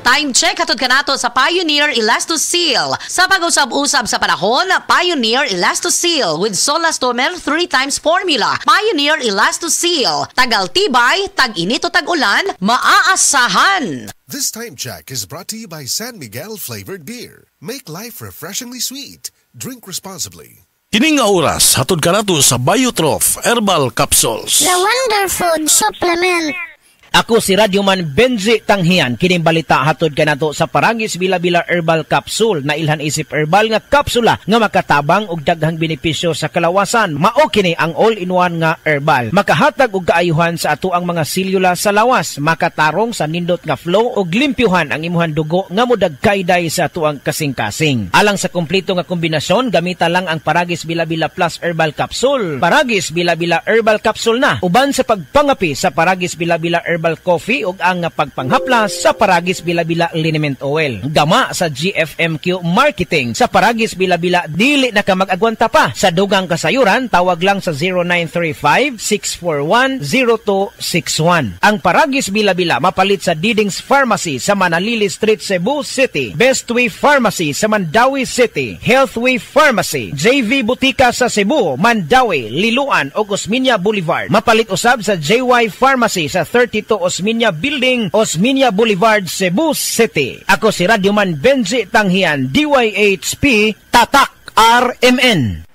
Time check hatod kanato sa Pioneer Elastoseal. Sa pag-usab-usab sa panahon, Pioneer Elastoseal with Solastomer 3 times formula. Pioneer Elastoseal. Tagal-tibay, tag-init o tag-ulan, maaasahan. This time check is brought to you by San Miguel Flavored Beer. Make life refreshingly sweet. Drink responsibly. Kining nga oras, hatod ka nato sa Biotrof Herbal Capsules. The Wonder Food Supplement. Ako si Radyoman Benji Tanghian. Kining balita hatod kanato sa Paragis Bila-Bila Herbal Capsule na ilhan isip herbal nga kapsula nga makatabang og daghang benepisyo sa kalawasan. Mao kini ang all-in-one nga herbal. Makahatag og kaayuhan sa ato ang mga selula sa lawas, makatarong sa nindot nga flow og limpyuhan ang imuhang dugo nga modagkayday sa ato ang kasing-kasing. Alang sa kumpleto nga kombinasyon, gamita lang ang Paragis Bila-Bila Plus Herbal Capsule. Paragis Bila-Bila Herbal Capsule na uban sa pagpangapi sa Paragis Bila-Bila Herbal Coffee ug ang pagpanghaplas sa Paragis Bila-Bila Liniment Oil. Gama sa GFMQ Marketing sa Paragis Bila-Bila dili na ka mag-agwanta pa. Sa dugang kasayuran, tawag lang sa 0935-641-0261. Ang Paragis Bila-Bila mapalit sa Didings Pharmacy sa Manalili Street, Cebu City, Bestway Pharmacy sa Mandawi City, Healthway Pharmacy, JV Butika sa Cebu, Mandawi, Liloan ug Osmeña Boulevard. Mapalit usab sa JY Pharmacy sa 32 Osmeña Building, Osmeña Boulevard, Cebu City. Ako si Radyoman Benji Tanghian, DYHP, Tatak RMN.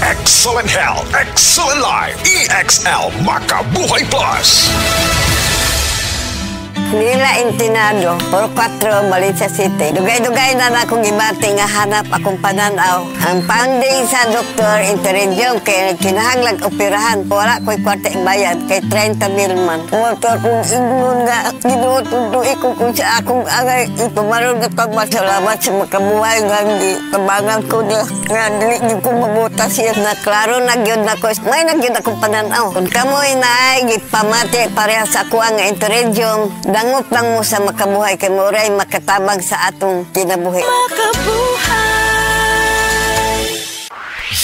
Excellent health, excellent life, EXL Makabuhay Plus. Nila Intinado, por 4, Valencia City. Dugay-dugay na akong ibati nga hanap akong pananaw. Ang finding sa doktor, interedium, kay kinahanglag operahan. Wala ko'y kwarta bayad, kay 30 mil man. Motor kong ingon nga, ginututuloy ko kung sa akong agay. Ipumaroon na pagmasalamat sa makabuhay nga kabangan ko niya. Nga, dili ko mabutas siya na klaro nagyod na ko. May nagyod akong pananaw. Kung kamoy na ay gipamati pareha sa ako ang interedium, dangop lang mo sa makabuhay kay Moray makatabang sa atong kinabuhi. Makabuhay!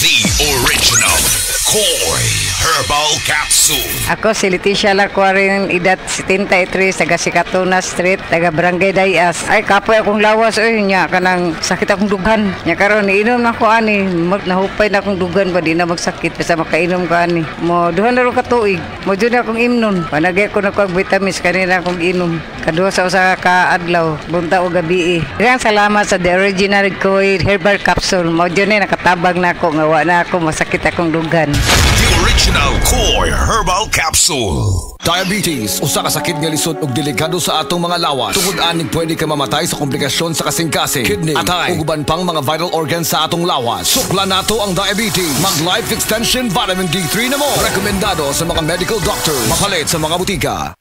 The original Koy Herbal Capsule. Ako si Leticia Lacuarin, edad 73, taga Sikatuna Street, taga Barangay Dayas. Ay, kapoy akong lawas, nya kanang sakit akong dugan. Nya karon iinom na ko ani, nahupay na akong dugan ba, di na magsakit, basta makainom ko ani. Mo, duhan na rin katuig, mo dyan akong imnon. Panagay ko na ko ang vitamins, kanina akong inom. Kaduha sa usa ka adlaw, bunta o gabi. Kaya salamat sa The Original Koy Herbal Capsule. Mo dyan nakatabang na ako, ngawa na ako, masakit akong dugan. The Original Koy Herbal Capsule. Diabetes, usa ka sakit nga lisod ug delikado sa atong mga lawas. Tungod aning pwede ka mamatay sa komplikasyon sa kasing-kasing, kidney, atay, ug uban pang mga vital organs sa atong lawas. Sukla nato ang diabetes. Mag Life Extension Vitamin D3 na mo. Rekomendado sa mga medical doctors. Mapalit sa mga butika.